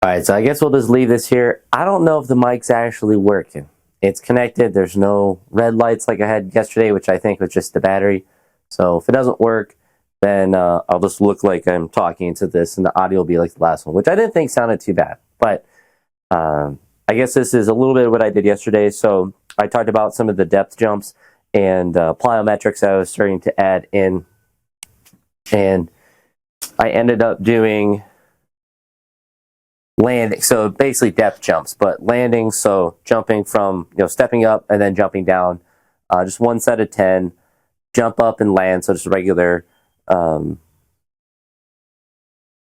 Alright, so I guess we'll just leave this here. I don't know if the mic's actually working. It's connected. There's no red lights like I had yesterday, which I think was just the battery. So if it doesn't work, then I'll just look like I'm talking into this, and the audio will be like the last one, which I didn't think sounded too bad. But I guess this is a little bit of what I did yesterday. So I talked about some of the depth jumps and plyometrics I was starting to add in. And I ended up doing landing, so basically depth jumps, but landing, so jumping from, stepping up and then jumping down, just one set of 10, jump up and land, so just regular, oh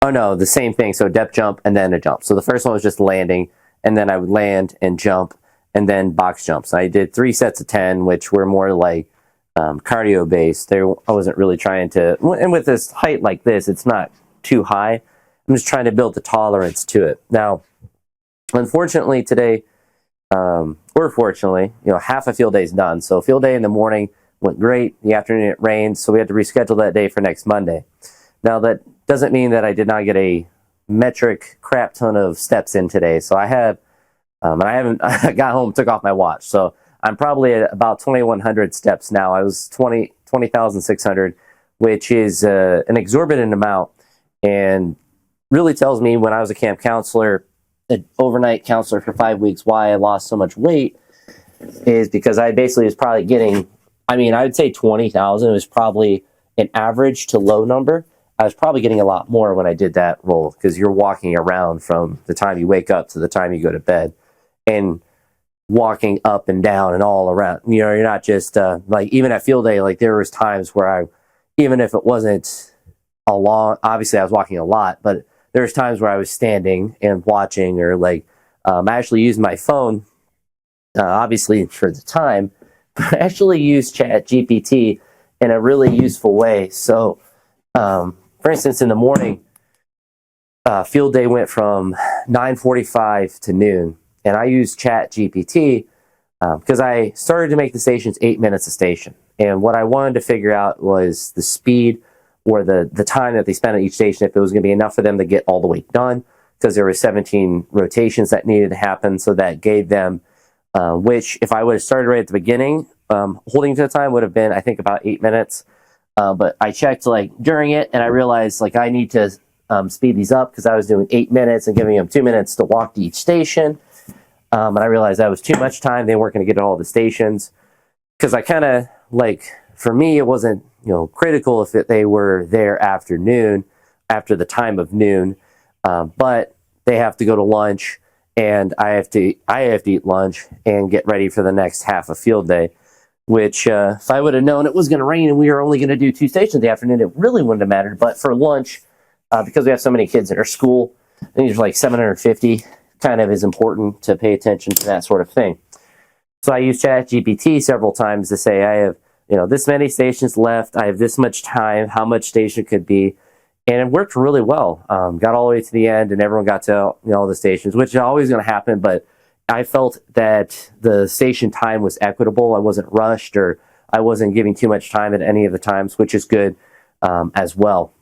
no, the same thing, so depth jump and then a jump. So the first one was just landing, and then I would land and jump, and then box jumps. I did 3 sets of 10, which were more like cardio based. I wasn't really trying to, and with this height like this, it's not too high. I'm just trying to build the tolerance to it. Now, unfortunately today, or fortunately, half a field day is done. So field day in the morning went great. The afternoon it rained, so we had to reschedule that day for next Monday. Now that doesn't mean that I did not get a metric crap ton of steps in today. So I have, and I haven't, I got home, took off my watch. So I'm probably at about 2,100 steps now. I was 20,600, which is an exorbitant amount, and really tells me when I was a camp counselor, an overnight counselor for 5 weeks, why I lost so much weight is because I basically was probably getting, I would say 20,000 was probably an average to low number. I was probably getting a lot more when I did that role, because you're walking around from the time you wake up to the time you go to bed, and walking up and down and all around. You're not just, like, even at field day, like there was times where even if it wasn't a long, obviously I was walking a lot, but there's times where I was standing and watching, or like I actually used my phone, obviously for the time, but I actually used Chat GPT in a really useful way. So, for instance, in the morning, field day went from 9:45 to noon, and I used Chat GPT because I started to make the stations 8 minutes a station, and what I wanted to figure out was the speed or the time that they spent at each station, if it was going to be enough for them to get all the way done, because there were 17 rotations that needed to happen. So that gave them, which if I would have started right at the beginning, holding to the time would have been, I think, about 8 minutes. But I checked like during it, and I realized like I need to speed these up, because I was doing 8 minutes and giving them 2 minutes to walk to each station. And I realized that was too much time. They weren't going to get all the stations, because I kind of like, for me, it wasn't critical if they were there after noon, after the time of noon, but they have to go to lunch, and I have to eat lunch and get ready for the next half of field day. Which, if I would have known it was going to rain and we were only going to do 2 stations in the afternoon, it really wouldn't have mattered. But for lunch, because we have so many kids in our school, I think there's like 750, kind of is important to pay attention to that sort of thing. So I use ChatGPT several times to say, I have this many stations left, I have this much time, how much station could be, and it worked really well. Got all the way to the end, and everyone got to all the stations, which is always going to happen, but I felt that the station time was equitable. I wasn't rushed, or I wasn't giving too much time at any of the times, which is good as well.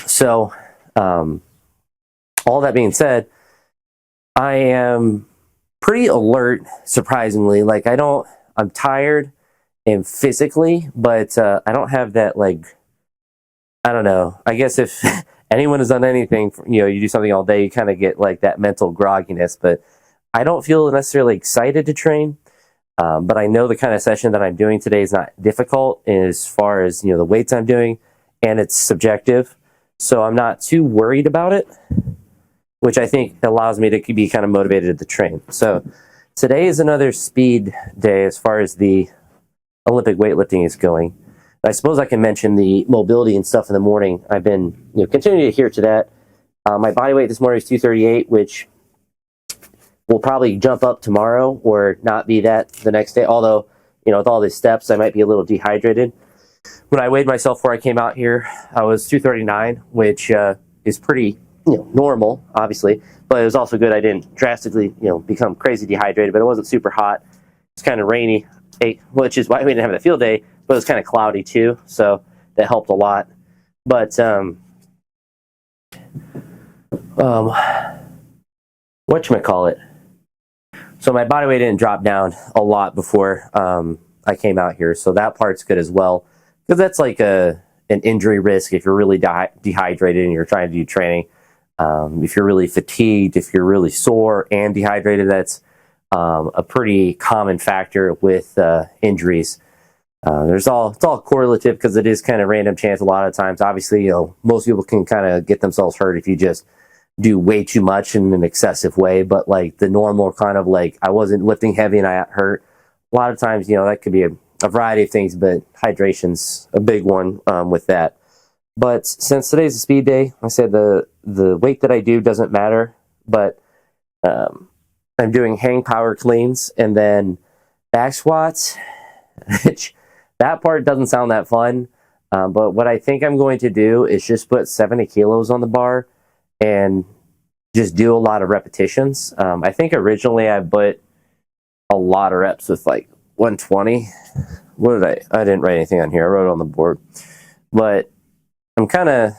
So all that being said, I am pretty alert, surprisingly. Like I'm tired and physically, but I don't have that, like, I don't know. I guess if anyone has done anything, you do something all day, you kind of get like that mental grogginess, but I don't feel necessarily excited to train. But I know the kind of session that I'm doing today is not difficult as far as, the weights I'm doing, and it's subjective. So I'm not too worried about it, which I think allows me to be kind of motivated to train. So today is another speed day as far as the Olympic weightlifting is going. I suppose I can mention the mobility and stuff in the morning. I've been continuing to adhere to that. My body weight this morning is 238, which will probably jump up tomorrow or not be that the next day. Although, with all these steps, I might be a little dehydrated. When I weighed myself before I came out here, I was 239, which is pretty normal, obviously. But it was also good I didn't drastically become crazy dehydrated, but it wasn't super hot. It's kind of rainy, which is why we didn't have the field day, but it was kind of cloudy too, so that helped a lot. But whatchamacallit. So my body weight didn't drop down a lot before I came out here, so that part's good as well, because that's like an injury risk if you're really dehydrated and you're trying to do training. If you're really fatigued, if you're really sore and dehydrated, that's a pretty common factor with injuries. It's all correlative because it is kind of random chance a lot of times. Obviously, most people can kind of get themselves hurt if you just do way too much in an excessive way, but like the normal kind of like I wasn't lifting heavy and I got hurt. A lot of times, that could be a variety of things, but hydration's a big one with that. But since today's a speed day, I said the weight that I do doesn't matter, but I'm doing hang power cleans and then back squats, which that part doesn't sound that fun. But what I think I'm going to do is just put 70 kilos on the bar and just do a lot of repetitions. I think originally I put a lot of reps with like 120. What did I didn't write anything on here. I wrote it on the board. But I'm kind of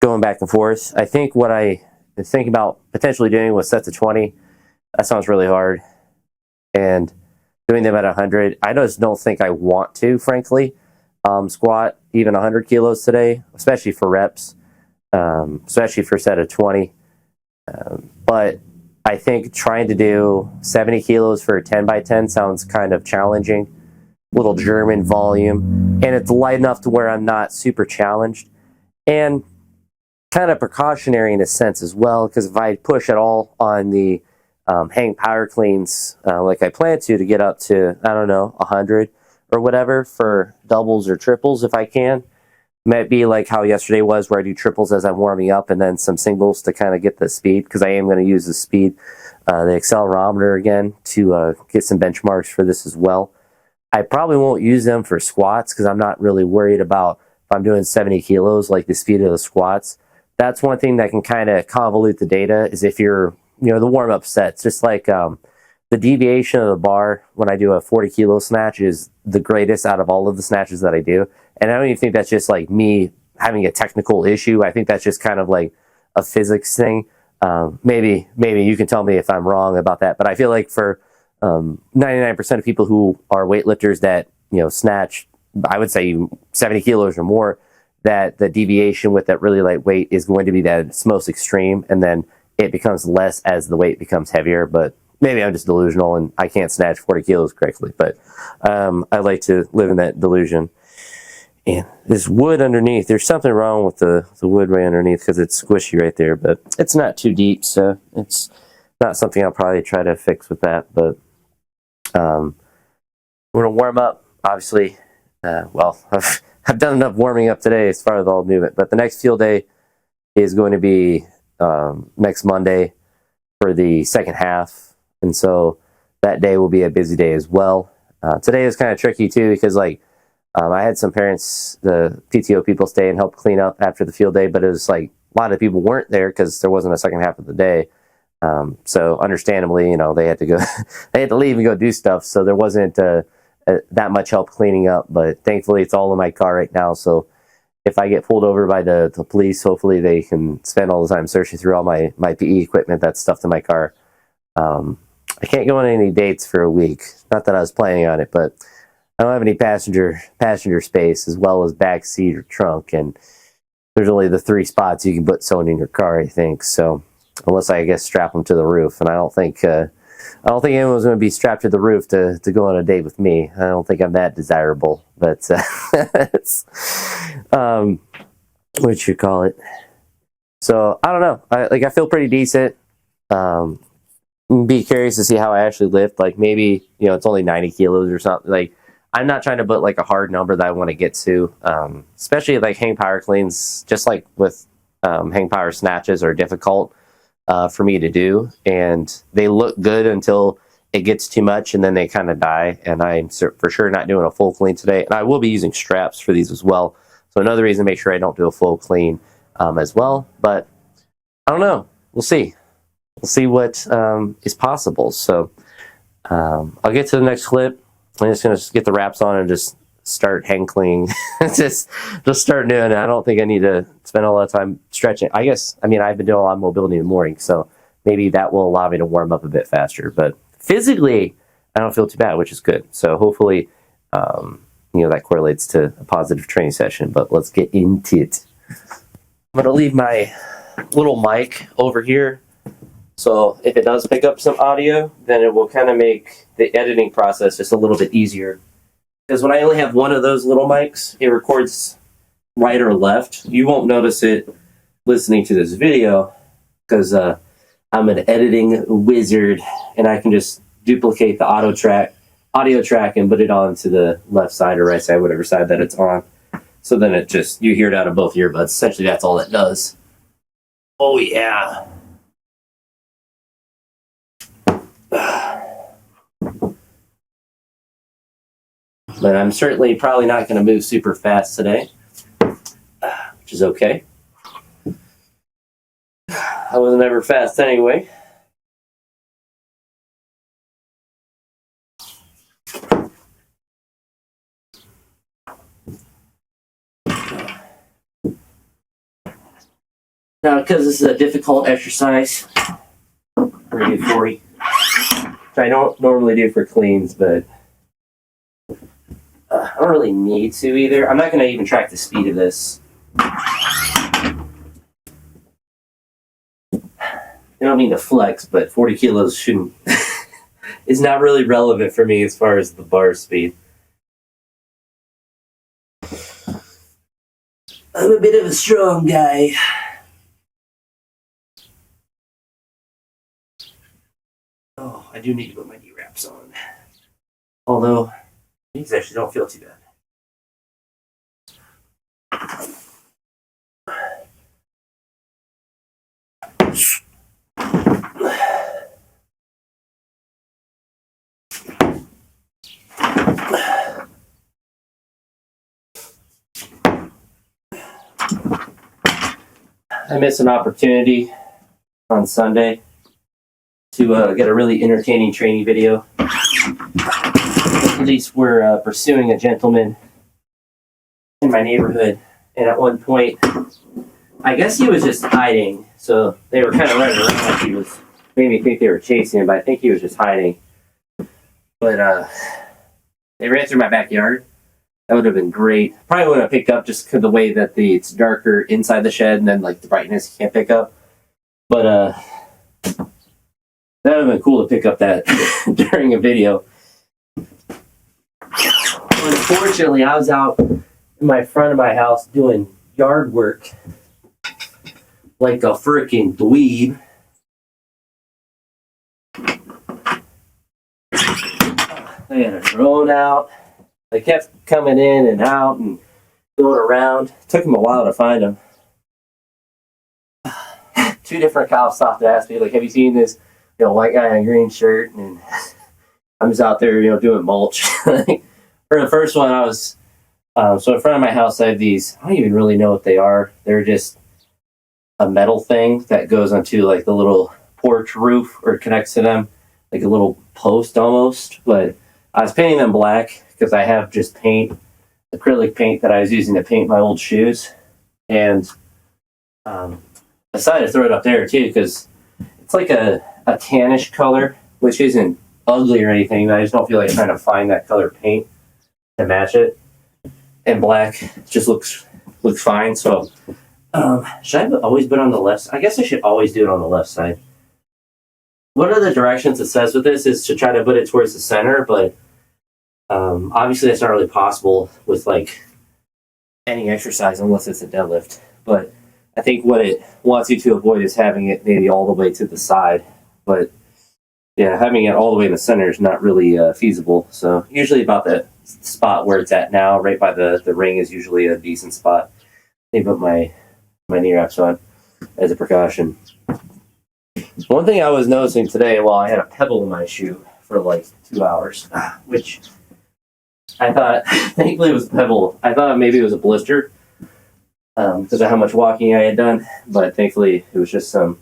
going back and forth. I think what I think about potentially doing was sets of 20. That sounds really hard. And doing them at 100, I just don't think I want to, frankly, squat even 100 kilos today, especially for reps. Especially for a set of 20. But I think trying to do 70 kilos for a 10 by 10 sounds kind of challenging. Little German volume. And it's light enough to where I'm not super challenged. And kind of precautionary in a sense as well, because if I push at all on the hang power cleans like I plan to get up to, 100 or whatever for doubles or triples if I can. Might be like how yesterday was, where I do triples as I'm warming up and then some singles to kind of get the speed, because I am going to use the speed, the accelerometer again to get some benchmarks for this as well. I probably won't use them for squats because I'm not really worried about if I'm doing 70 kilos, like the speed of the squats. That's one thing that can kind of convolute the data is if you're, the warm-up sets, just like the deviation of the bar when I do a 40 kilo snatch is the greatest out of all of the snatches that I do. And I don't even think that's just like me having a technical issue. I think that's just kind of like a physics thing. Maybe you can tell me if I'm wrong about that. But I feel like for 99% of people who are weightlifters that, snatch, I would say 70 kilos or more, that the deviation with that really light weight is going to be that it's most extreme. And then it becomes less as the weight becomes heavier. But maybe I'm just delusional and I can't snatch 40 kilos correctly. But I like to live in that delusion. And this wood underneath, there's something wrong with the wood right underneath because it's squishy right there, but it's not too deep, so it's not something I'll probably try to fix with that. But we're going to warm up, obviously. I've done enough warming up today as far as all movement, but the next field day is going to be next Monday for the second half, and so that day will be a busy day as well. Today is kind of tricky too because I had some parents, the PTO people, stay and help clean up after the field day, but it was like a lot of people weren't there because there wasn't a second half of the day. So understandably, they had to go, they had to leave and go do stuff. So there wasn't that much help cleaning up, but thankfully it's all in my car right now. So if I get pulled over by the police, hopefully they can spend all the time searching through all my PE equipment that's stuffed in my car. I can't go on any dates for a week. Not that I was planning on it, but I don't have any passenger space as well as back seat or trunk, and there's only the 3 spots you can put someone in your car, I think. So unless I guess strap them to the roof, and I don't think anyone's going to be strapped to the roof to go on a date with me. I don't think I'm that desirable, but it's what you call it. So I don't know. I feel pretty decent. Be curious to see how I actually lift. Like maybe it's only 90 kilos or something. Like I'm not trying to put like a hard number that I want to get to, especially like hang power cleans, just like with hang power snatches are difficult for me to do. And they look good until it gets too much and then they kind of die. And I'm for sure not doing a full clean today. And I will be using straps for these as well. So another reason to make sure I don't do a full clean as well. But I don't know. We'll see. We'll see what is possible. So I'll get to the next clip. I'm just going to get the wraps on and just start hang cleaning. just start doing it. I don't think I need to spend a lot of time stretching. I've been doing a lot of mobility in the morning, so maybe that will allow me to warm up a bit faster. But physically, I don't feel too bad, which is good. So hopefully, that correlates to a positive training session. But let's get into it. I'm going to leave my little mic over here. So if it does pick up some audio, then it will kind of make the editing process just a little bit easier. Because when I only have one of those little mics, it records right or left. You won't notice it listening to this video because I'm an editing wizard and I can just duplicate the audio track and put it onto the left side or right side, whatever side that it's on. So then you hear it out of both earbuds. Essentially, that's all it does. Oh, yeah. But I'm certainly probably not going to move super fast today, which is okay. I wasn't ever fast anyway. Now, because this is a difficult exercise, we're going to do 40, which I don't normally do for cleans, but I don't really need to either. I'm not going to even track the speed of this. I don't mean to flex, but 40 kilos shouldn't is not really relevant for me as far as the bar speed. I'm a bit of a strong guy. Oh, I do need to put my knee wraps on. Although, these actually don't feel too bad. I missed an opportunity on Sunday to get a really entertaining training video. At least we're pursuing a gentleman in my neighborhood, and at one point, I guess he was just hiding. So they were kind of running around like he was, made me think they were chasing him, but I think he was just hiding. But they ran through my backyard. That would have been great. Probably would have picked up just because the way that it's darker inside the shed and then like the brightness you can't pick up. But that would have been cool to pick up that during a video. Unfortunately, I was out in my front of my house doing yard work like a freaking dweeb. I had a drone out. They kept coming in and out and going around. It took them a while to find them. 2 different cops stopped to ask me, like, have you seen this white guy in a green shirt? And I'm just out there, doing mulch. For the first one, I was, so in front of my house, I have these, I don't even really know what they are. They're just a metal thing that goes onto like the little porch roof or connects to them, like a little post almost. But I was painting them black because I have just acrylic paint that I was using to paint my old shoes. And I decided to throw it up there too because it's like a tannish color, which isn't ugly or anything. I just don't feel like trying to find that color paint to match it. And black just looks fine. So should I always put it on the left? I guess I should always do it on the left side. One of the directions it says with this is to try to put it towards the center, but obviously that's not really possible with like any exercise unless it's a deadlift. But I think what it wants you to avoid is having it maybe all the way to the side. But yeah, having it all the way in the center is not really feasible. So usually about the spot where it's at now, right by the ring, is usually a decent spot. I put my knee wraps on as a precaution. One thing I was noticing today, I had a pebble in my shoe for like 2 hours, which I thought, thankfully it was a pebble. I thought maybe it was a blister because of how much walking I had done, but thankfully it was just some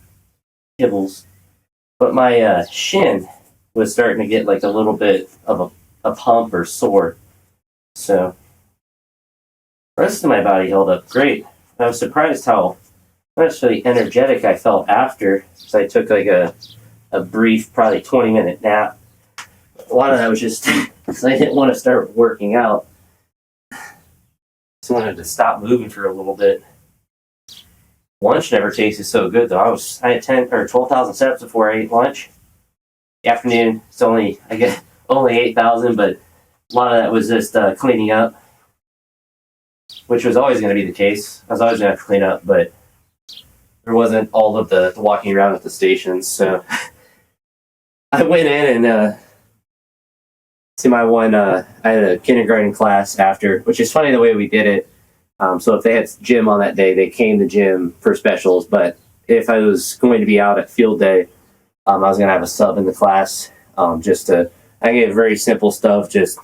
kibbles. But my shin was starting to get like a little bit of a pump or sore. So the rest of my body held up great. I was surprised how not necessarily energetic I felt after, because I took like a brief, probably 20-minute nap. A lot of that was just because I didn't want to start working out. Just wanted to stop moving for a little bit. Lunch never tasted so good though. I had 10 or 12,000 steps before I ate lunch. The afternoon, it's only 8,000, but a lot of that was just cleaning up, which was always going to be the case. I was always going to have to clean up, but there wasn't all of the walking around at the stations. So I went in and to my one, I had a kindergarten class after, which is funny the way we did it. So if they had gym on that day, they came to gym for specials. But if I was going to be out at field day, I was going to have a sub in the class. I get very simple stuff, just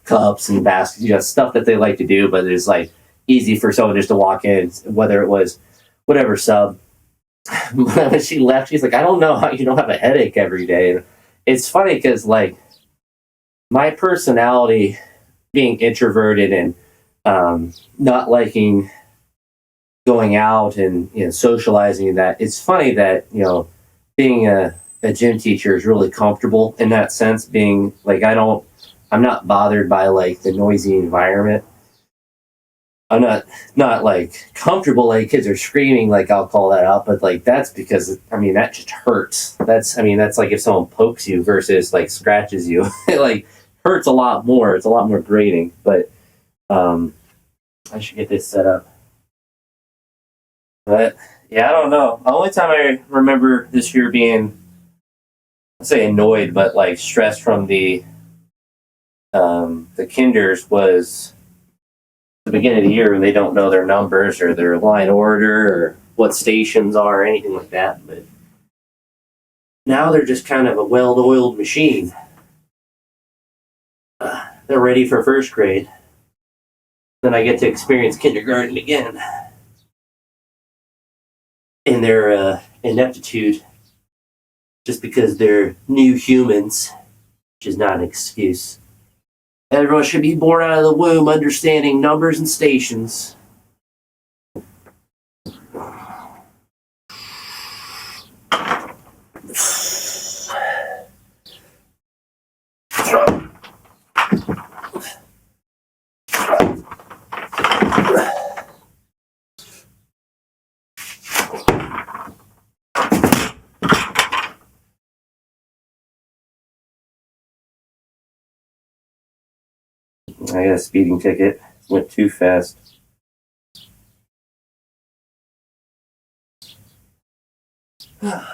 cups and baskets, stuff that they like to do, but it's like easy for someone just to walk in, whether it was whatever sub. When she left, she's like, I don't know how you don't have a headache every day. And it's funny because like my personality, being introverted and not liking going out and socializing, that it's funny that being a gym teacher is really comfortable in that sense, being like I'm not bothered by like the noisy environment. I'm not like comfortable like kids are screaming, like I'll call that out, but like that's because that just hurts. That's like if someone pokes you versus like scratches you. It like hurts a lot more. It's a lot more grating. But I should get this set up. But yeah, I don't know. The only time I remember this year being, I'd say annoyed, but like stressed from the kinders was the beginning of the year when they don't know their numbers or their line order or what stations are or anything like that. But now they're just kind of a well-oiled machine. They're ready for first grade. Then I get to experience kindergarten again in their ineptitude, just because they're new humans, which is not an excuse. Everyone should be born out of the womb understanding numbers and stations. I got a speeding ticket. Went too fast. I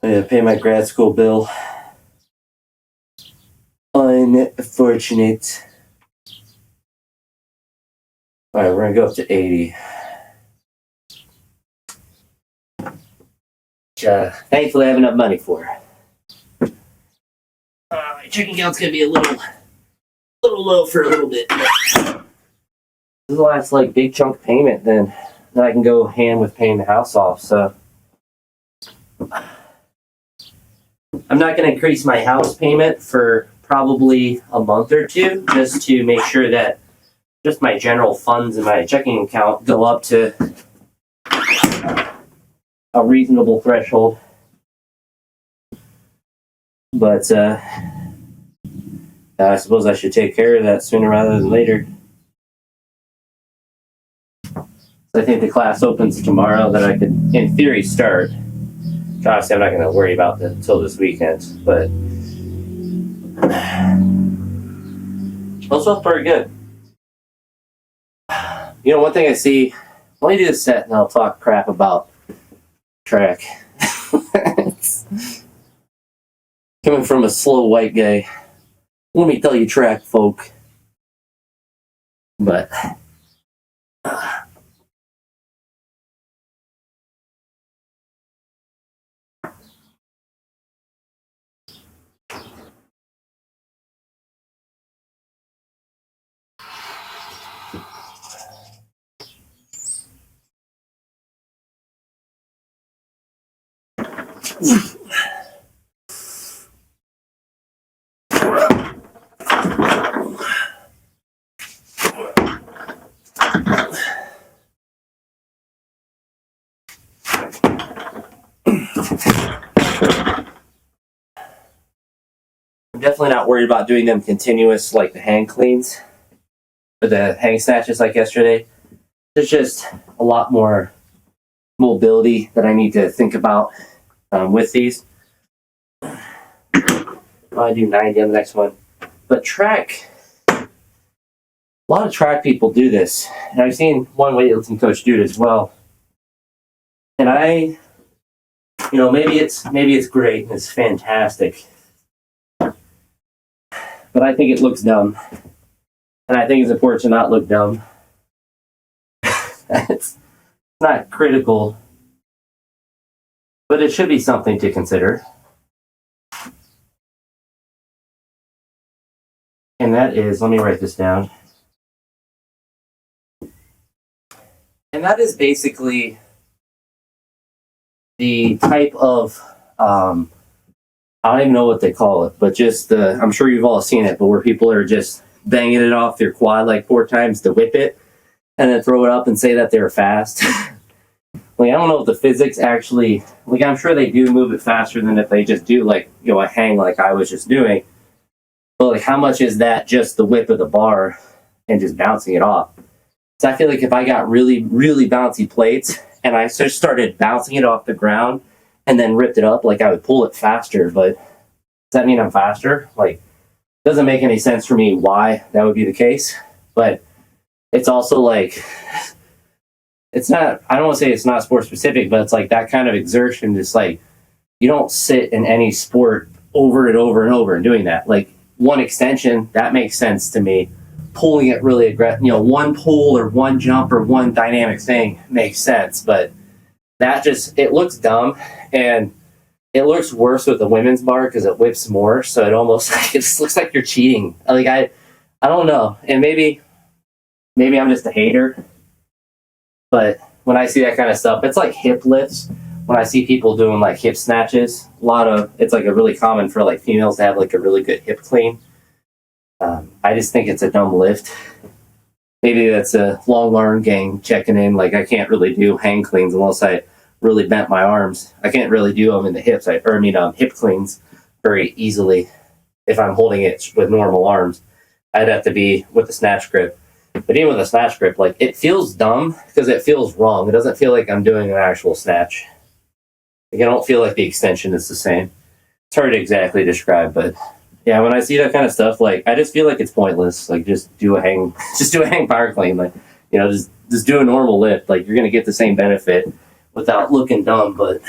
gotta pay my grad school bill. Unfortunate. Alright, we're gonna go up to 80. Which, thankfully I have enough money for. My checking account's gonna be a little low for a little bit. This is the last like big chunk payment, then I can go hand with paying the house off. So I'm not going to increase my house payment for probably a month or two, just to make sure that just my general funds in my checking account go up to a reasonable threshold. But I suppose I should take care of that sooner rather than later. So I think the class opens tomorrow, that I could, in theory, start. Obviously, I'm not going to worry about it until this weekend, but those felt pretty good. One thing I see, let me do this set and I'll talk crap about track. Coming from a slow white guy, let me tell you track, folk. But I'm definitely not worried about doing them continuous like the hang cleans or the hang snatches like yesterday. There's just a lot more mobility that I need to think about with these. I do 90 on the next one. But track, a lot of track people do this. And I've seen one weightlifting coach do it as well. And maybe it's great and it's fantastic. But I think it looks dumb. And I think it's important to not look dumb. It's not critical, but it should be something to consider. And that is, let me write this down. And that is basically the type of, I don't even know what they call it, but just I'm sure you've all seen it, but where people are just banging it off their quad like 4 times to whip it and then throw it up and say that they're fast. Like, I don't know if the physics actually, like, I'm sure they do move it faster than if they just do, like, a hang like I was just doing. But, like, how much is that just the whip of the bar and just bouncing it off? So I feel like if I got really, really bouncy plates and I just started bouncing it off the ground and then ripped it up, like, I would pull it faster. But does that mean I'm faster? Like, it doesn't make any sense for me why that would be the case. But it's also, like, it's not, I don't want to say it's not sport specific, but it's like that kind of exertion, just like, you don't sit in any sport over and over and over and doing that. Like, one extension, that makes sense to me. Pulling it really aggressive, one pull or one jump or one dynamic thing makes sense, but that just, it looks dumb, and it looks worse with the women's bar because it whips more, so it almost, it just looks like you're cheating. Like, I don't know, and maybe I'm just a hater, but when I see that kind of stuff, it's like hip lifts. When I see people doing like hip snatches, it's like a really common for like females to have like a really good hip clean. I just think it's a dumb lift. Maybe that's a long arm gang checking in. Like, I can't really do hang cleans unless I really bent my arms. I can't really do them in the hips. Hip cleans very easily if I'm holding it with normal arms. I'd have to be with a snatch grip. But even with a snatch grip, like, it feels dumb because it feels wrong. It doesn't feel like I'm doing an actual snatch. Like, I don't feel like the extension is the same. It's hard to exactly describe, but yeah, when I see that kind of stuff, like, I just feel like it's pointless. Like, just do a hang power clean. Like, just do a normal lift. Like, you're gonna get the same benefit without looking dumb. But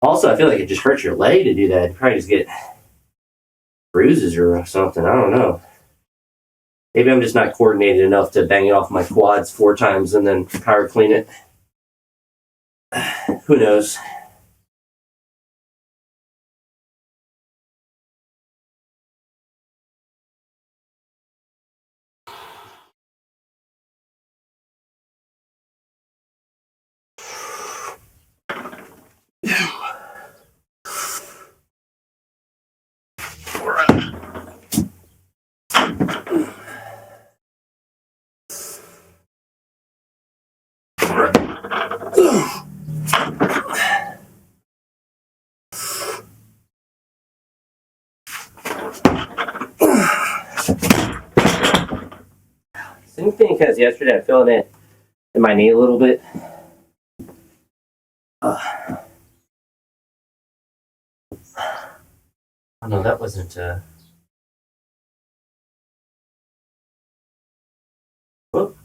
also, I feel like it just hurts your leg to do that. You probably just get bruises or something. I don't know. Maybe I'm just not coordinated enough to bang it off my quads 4 times and then power clean it. Who knows? Same thing as yesterday. I'm feeling it in my knee a little bit. Oh no, that wasn't. Whoop.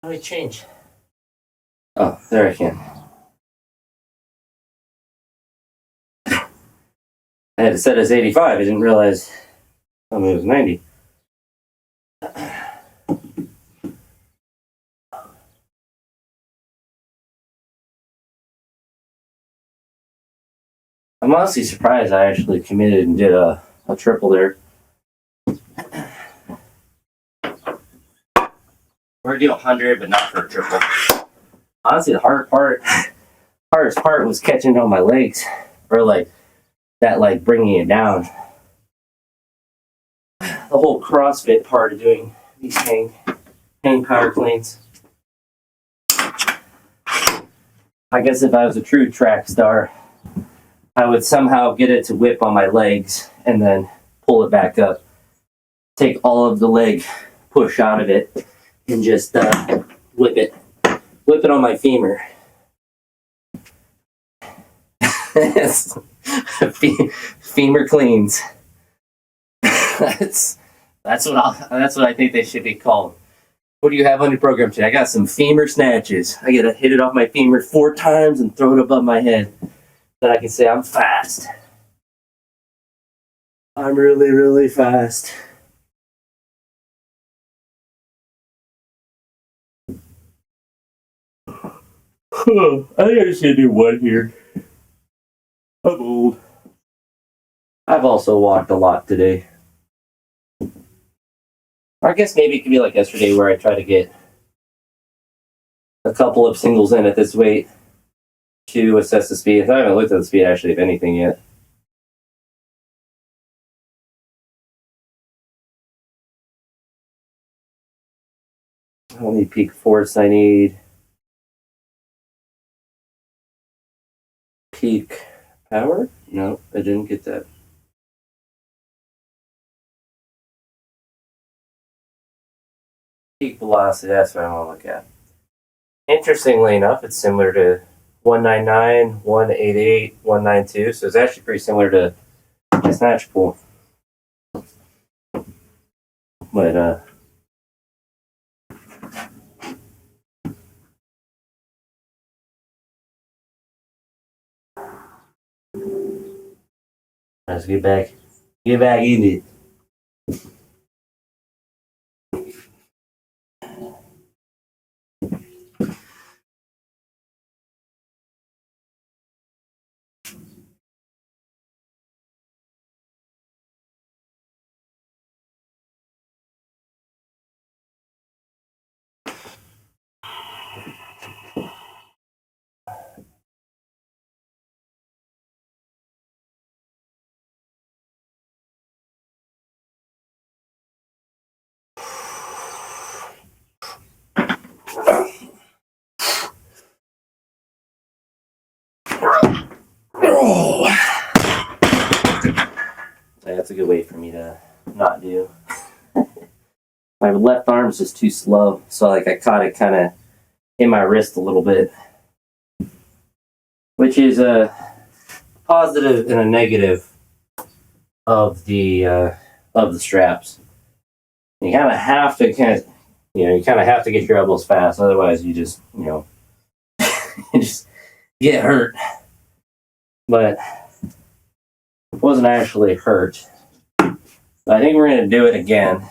How do I change? Oh, there I can. I had it set as 85. I didn't realize it was 90. I'm honestly surprised I actually committed and did a triple there. We're gonna do 100, but not for a triple. Honestly, the hardest part was catching on my legs, or like that, like bringing it down. The whole CrossFit part of doing these hang power cleans. I guess if I was a true track star, I would somehow get it to whip on my legs and then pull it back up. Take all of the leg push out of it and just whip it. Whip it on my femur. Femur cleans. that's what I think they should be called. What do you have on your program today? I got some femur snatches. I gotta hit it off my femur 4 times and throw it above my head. Then I can say I'm fast. I'm really, really fast. I think I just need to do one here. I'm old. I've also walked a lot today. Or I guess maybe it could be like yesterday where I try to get a couple of singles in at this weight to assess the speed. I haven't looked at the speed actually of anything yet. I don't need peak force, I need peak power? No, I didn't get that. Peak velocity, that's what I want to look at. Interestingly enough, it's similar to 199, 188, 192, so it's actually pretty similar to my snatch pull. But, let's get back in it. That's a good way for me to not do. My left arm's just too slow, so like I caught it kind of in my wrist a little bit, which is a positive and a negative of the straps. You kind of have to get your elbows fast, otherwise you just you just get hurt. But it wasn't actually hurt. I think we're gonna do it again.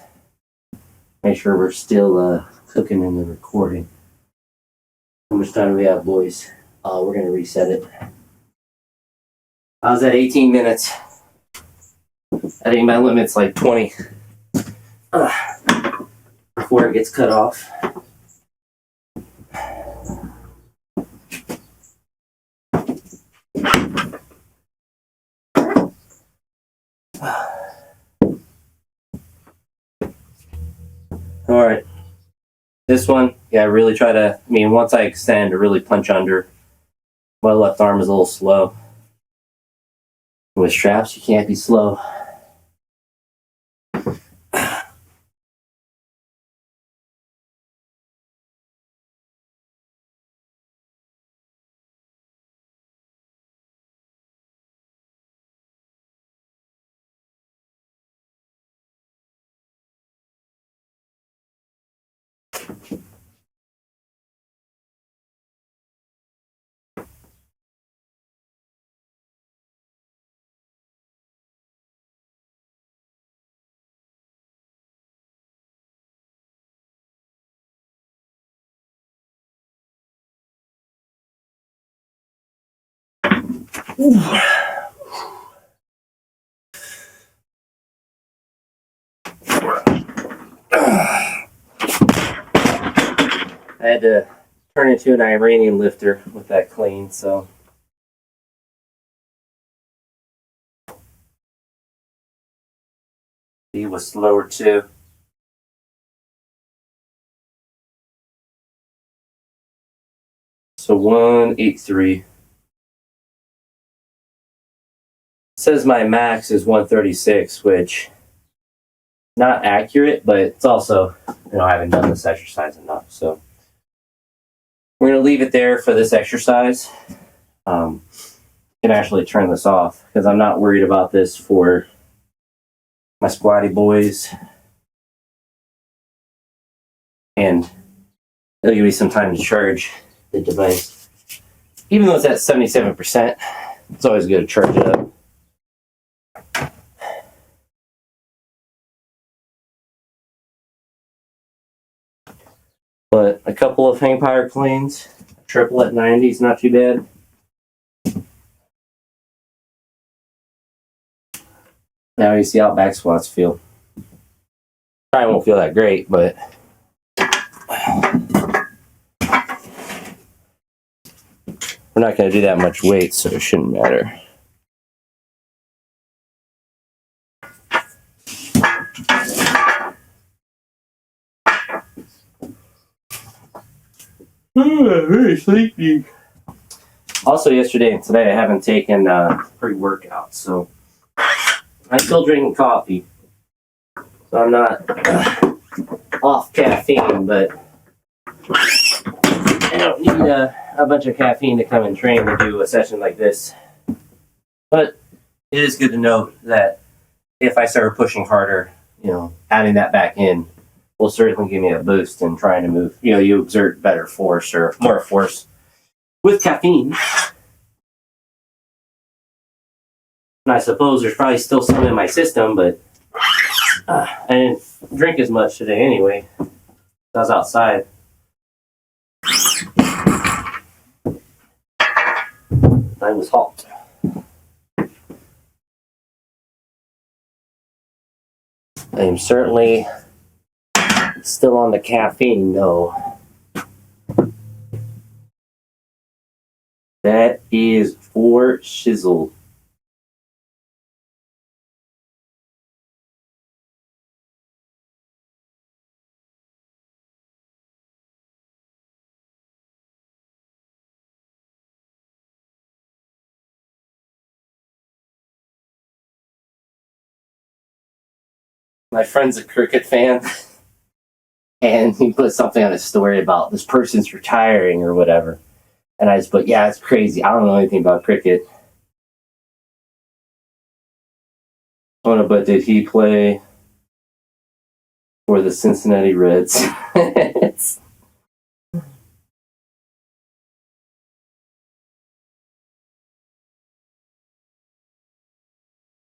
Make sure we're still cooking in the recording. How much time do we have, boys? We're gonna reset it. I was at 18 minutes. I think my limit's like 20 before it gets cut off. All right. This one, yeah, I really try to, once I extend, to really punch under. My left arm is a little slow. With straps, you can't be slow. I had to turn into an Iranian lifter with that clean, so. He was slower too. So 183. Says my max is 136, which not accurate, but it's also, I haven't done this exercise enough. So we're going to leave it there for this exercise. Can actually turn this off because I'm not worried about this for my squatty boys. And it'll give me some time to charge the device. Even though it's at 77%, it's always good to charge it up. But a couple of hang power cleans, triple at 90 is not too bad. Now you see how back squats feel. Probably won't feel that great, but we're not going to do that much weight, so it shouldn't matter. Very sleepy. Also, yesterday and today, I haven't taken pre-workout, so I'm still drinking coffee. So I'm not off caffeine, but I don't need a bunch of caffeine to come and train to do a session like this. But it is good to note that if I start pushing harder, adding that back in will certainly give me a boost in trying to move. You exert better force or more force with caffeine. And I suppose there's probably still some in my system, but I didn't drink as much today anyway. I was outside. I was hot. I am certainly still on the caffeine, though. That is for shizzle. My friend's a cricket fan, and he put something on his story about this person's retiring or whatever. And I just put, yeah, it's crazy. I don't know anything about cricket. Oh no, but did he play for the Cincinnati Reds?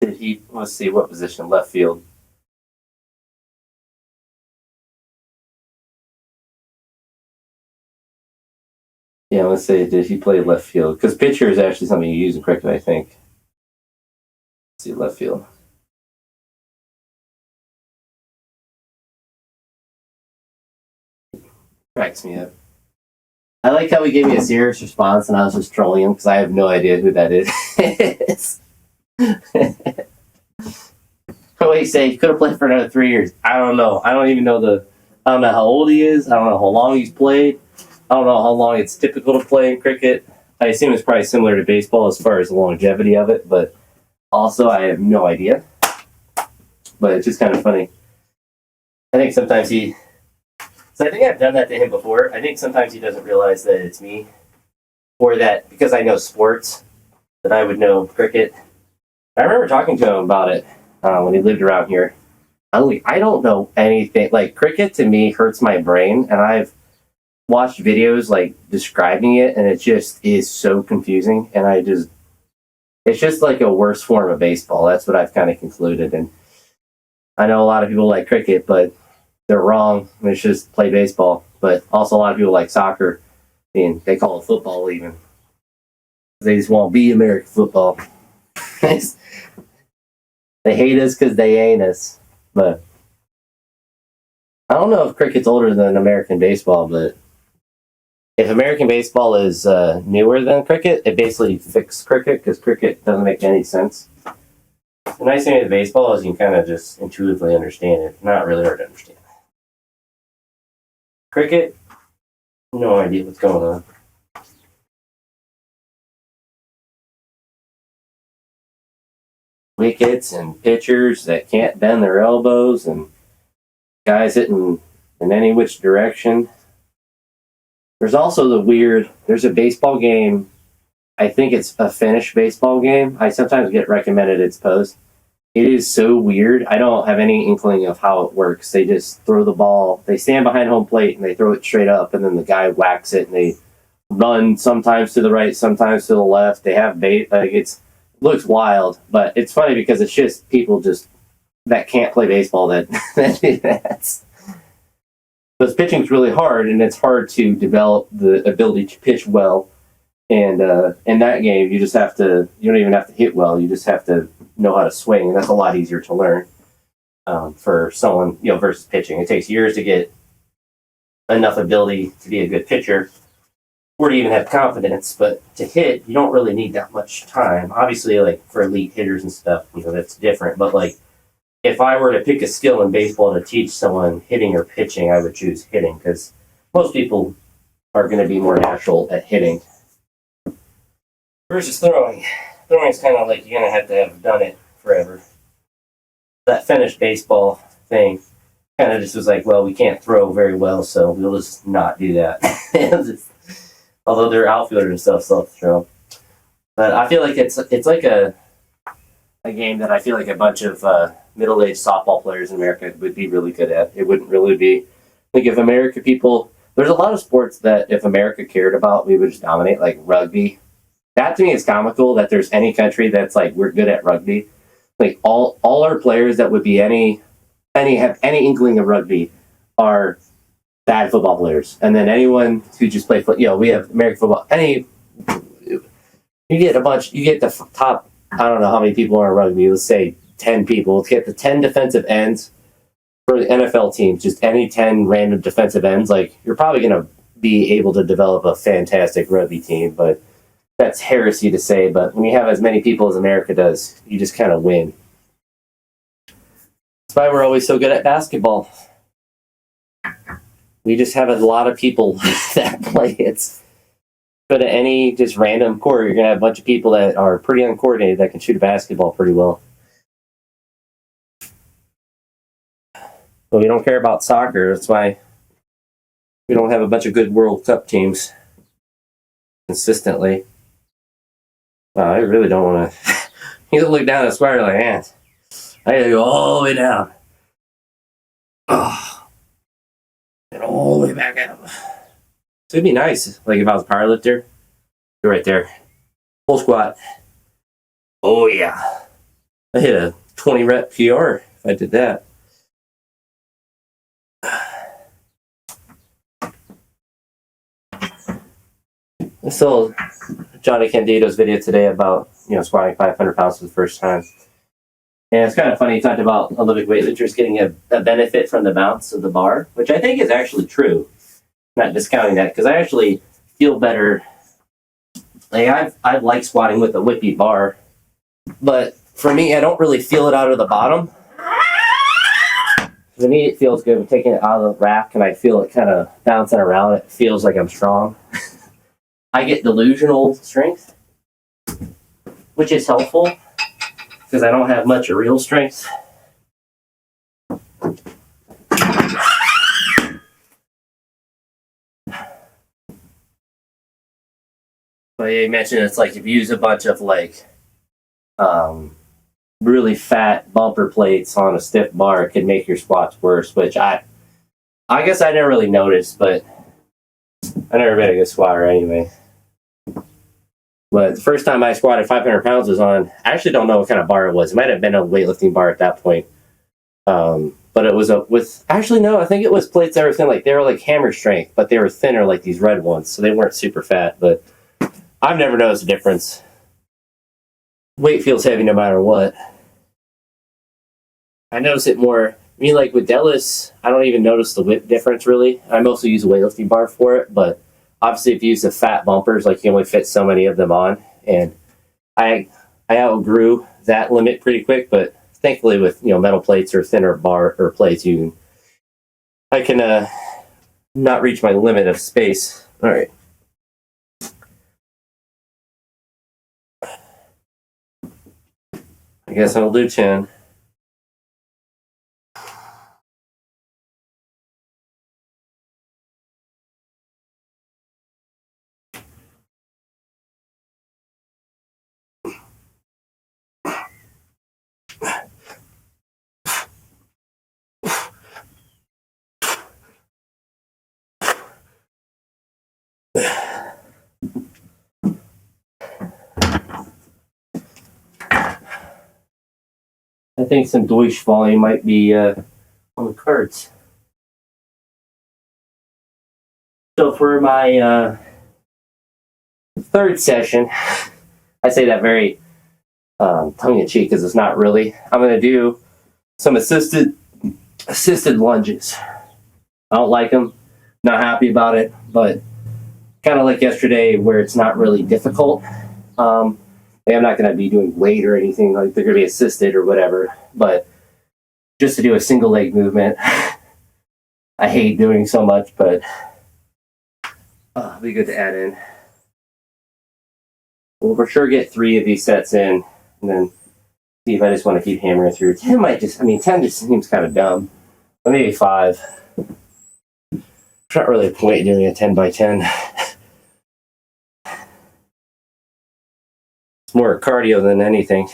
Did he, let's see, what position? Left field. Yeah, let's say, did he play left field? Because pitcher is actually something you use in cricket, I think. Let's see, left field. Cracks me up. I like how he gave me a serious response and I was just trolling him because I have no idea who that is. What do you say? He could have played for another 3 years. I don't know. I don't know how old he is. I don't know how long he's played. I don't know how long it's typical to play in cricket. I assume it's probably similar to baseball as far as the longevity of it, but also I have no idea. But it's just kind of funny. I think sometimes so I think I've done that to him before. I think sometimes he doesn't realize that it's me, or that because I know sports, that I would know cricket. I remember talking to him about it when he lived around here. I don't know anything. Like, cricket to me hurts my brain, and I've watched videos like describing it, and it just is so confusing. And it's just like a worse form of baseball. That's what I've kind of concluded. And I know a lot of people like cricket, but they're wrong. It's just play baseball. But also a lot of people like soccer, and they call it football even. They just want to be American football. They hate us because they ain't us. But I don't know if cricket's older than American baseball, but if American baseball is newer than cricket, it basically fixed cricket because cricket doesn't make any sense. The nice thing with baseball is you can kind of just intuitively understand it. Not really hard to understand. Cricket, no idea what's going on. wickets and pitchers that can't bend their elbows and guys hitting in any which direction. There's also there's a baseball game. I think it's a Finnish baseball game. I sometimes get recommended its post. It is so weird. I don't have any inkling of how it works. They just throw the ball. They stand behind home plate and they throw it straight up, and then the guy whacks it, and they run sometimes to the right, sometimes to the left. They have bait. Like it looks wild, but it's funny because it's just people that can't play baseball that do that. Because pitching's really hard, and it's hard to develop the ability to pitch well. And in that game, you don't even have to hit well. You just have to know how to swing, and that's a lot easier to learn for someone, versus pitching. It takes years to get enough ability to be a good pitcher or to even have confidence. But to hit, you don't really need that much time. Obviously, like for elite hitters and stuff, that's different. But like, if I were to pick a skill in baseball to teach someone hitting or pitching, I would choose hitting because most people are going to be more natural at hitting versus throwing. Throwing is kind of like you're going to have done it forever. That Finnish baseball thing kind of just was like, well, we can't throw very well, so we'll just not do that. Although they're outfielders and stuff, still have to throw. But I feel like it's like a game that I feel like a bunch of middle-aged softball players in America would be really good at. It wouldn't really be like if America people. There's a lot of sports that if America cared about, we would just dominate, like rugby. That to me is comical that there's any country that's like we're good at rugby. Like all our players that would be have any inkling of rugby are bad football players, and then anyone who just play we have American football. You get the top. I don't know how many people are in rugby. Let's say 10 people. Let's get the 10 defensive ends for the NFL teams. Just any 10 random defensive ends. Like you're probably going to be able to develop a fantastic rugby team, but that's heresy to say. But when you have as many people as America does, you just kind of win. That's why we're always so good at basketball. We just have a lot of people that play it. But at any just random court, you're going to have a bunch of people that are pretty uncoordinated that can shoot a basketball pretty well. But we don't care about soccer. That's why we don't have a bunch of good World Cup teams consistently. Wow, I really don't want to. You look down at the spider like, man, I got to go all the way down. Oh, and all the way back up. So it'd be nice, like if I was a power lifter, you're right there. Full squat. Oh yeah. I hit a 20 rep PR if I did that. I saw Johnny Candido's video today about, squatting 500 pounds for the first time. And it's kind of funny, he talked about Olympic weightlifters getting a benefit from the bounce of the bar, which I think is actually true. Not discounting that, because I actually feel better. Like I like squatting with a whippy bar, but for me, I don't really feel it out of the bottom. For me, it feels good. I'm taking it out of the rack, and I feel it kind of bouncing around. It feels like I'm strong. I get delusional strength, which is helpful, because I don't have much of real strength. But you mentioned it's like if you use a bunch of really fat bumper plates on a stiff bar, it can make your squats worse, which I guess I never really noticed, but I never been a good squatter anyway. But the first time I squatted 500 pounds was on, I actually don't know what kind of bar it was. It might have been a weightlifting bar at that point. But it was I think it was plates that were thin, they were like hammer strength, but they were thinner like these red ones, so they weren't super fat, but I've never noticed a difference. Weight feels heavy no matter what. I notice it more. Like with deadlifts, I don't even notice the width difference really. I mostly use a weightlifting bar for it, but obviously if you use the fat bumpers, you only fit so many of them on, and I outgrew that limit pretty quick. But thankfully, with metal plates or thinner bar or plates, I can not reach my limit of space. All right. I guess I'll do 10. I think some Deutsch volume might be on the cards. So for my third session, I say that very tongue-in-cheek because it's not really. I'm going to do some assisted lunges. I don't like them, not happy about it, but kind of like yesterday where it's not really difficult. I'm not going to be doing weight or anything, like they're going to be assisted or whatever, but just to do a single leg movement. I hate doing so much, but it'll be good to add in. We'll for sure get 3 of these sets in, and then see if I just want to keep hammering through. 10 just seems kind of dumb, but maybe 5. There's not really a point in doing a 10 by 10. It's more cardio than anything.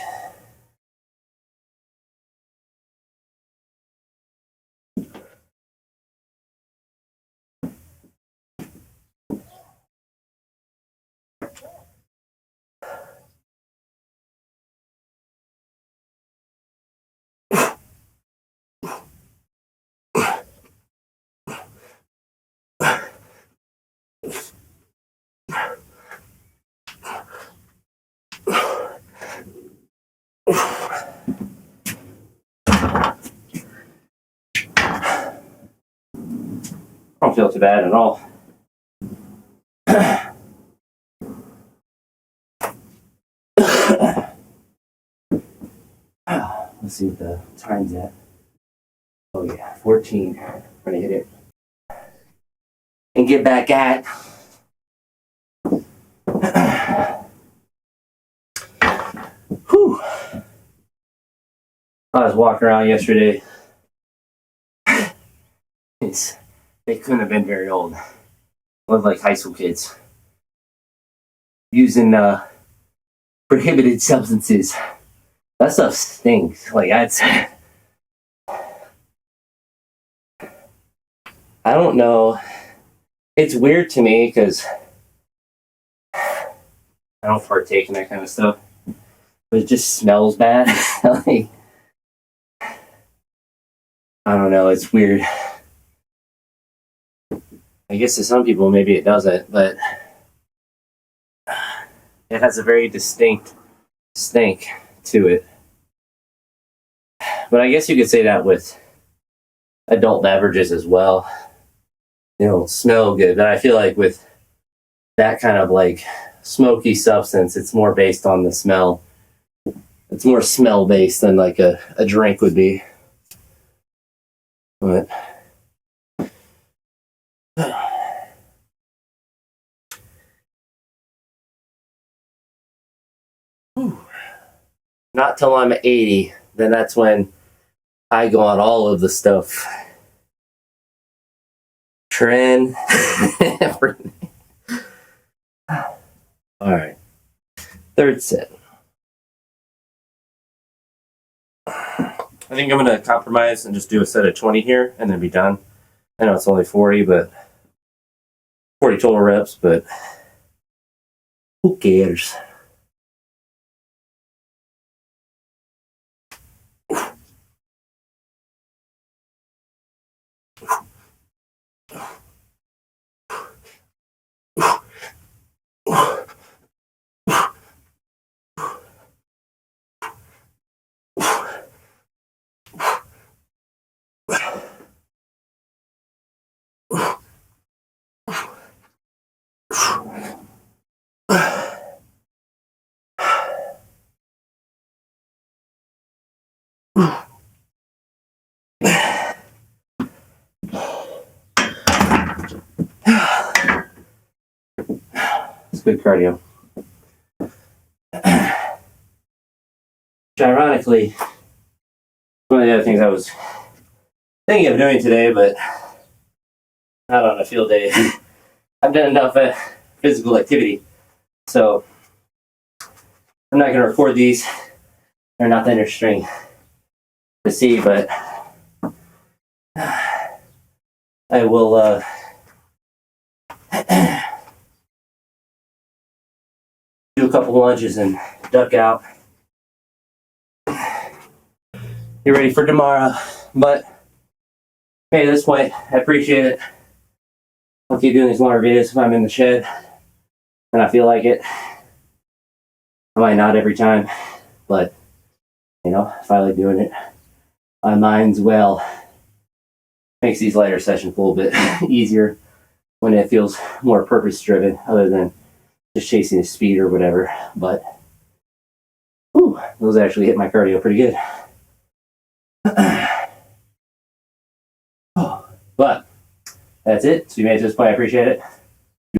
I don't feel too bad at all. Let's see what the time's at. Oh yeah, 14. I'm gonna hit it. And get back at. Whew. I was walking around yesterday. They couldn't have been very old. Looked like high school kids. Using prohibited substances. That stuff stinks. Like, I don't know. It's weird to me because I don't partake in that kind of stuff. But it just smells bad. Like, I don't know. It's weird. I guess to some people maybe it doesn't, but it has a very distinct stink to it. But I guess you could say that with adult beverages as well. They don't smell good, but I feel like with that kind of like smoky substance, it's more based on the smell. It's more smell based than like a drink would be. But not till I'm 80, then that's when I go on all of the stuff. Trend. Alright. Third set. I think I'm going to compromise and just do a set of 20 here and then be done. I know it's only 40, but 40 total reps, but who cares? It's good cardio. Which ironically, one of the other things I was thinking of doing today, but not on a field day. I've done enough physical activity, so I'm not going to record these. They're not that interesting to see, but I will do a couple lunges and duck out. Get ready for tomorrow. But hey, at this point, I appreciate it. I'll keep doing these longer videos if I'm in the shed and I feel like it. I might not every time, but you know, if I like doing it, my mind's well. Makes these lighter sessions a little bit easier when it feels more purpose driven, other than just chasing the speed or whatever. But whew, those actually hit my cardio pretty good. But that's it. So you made it to this point, I appreciate it.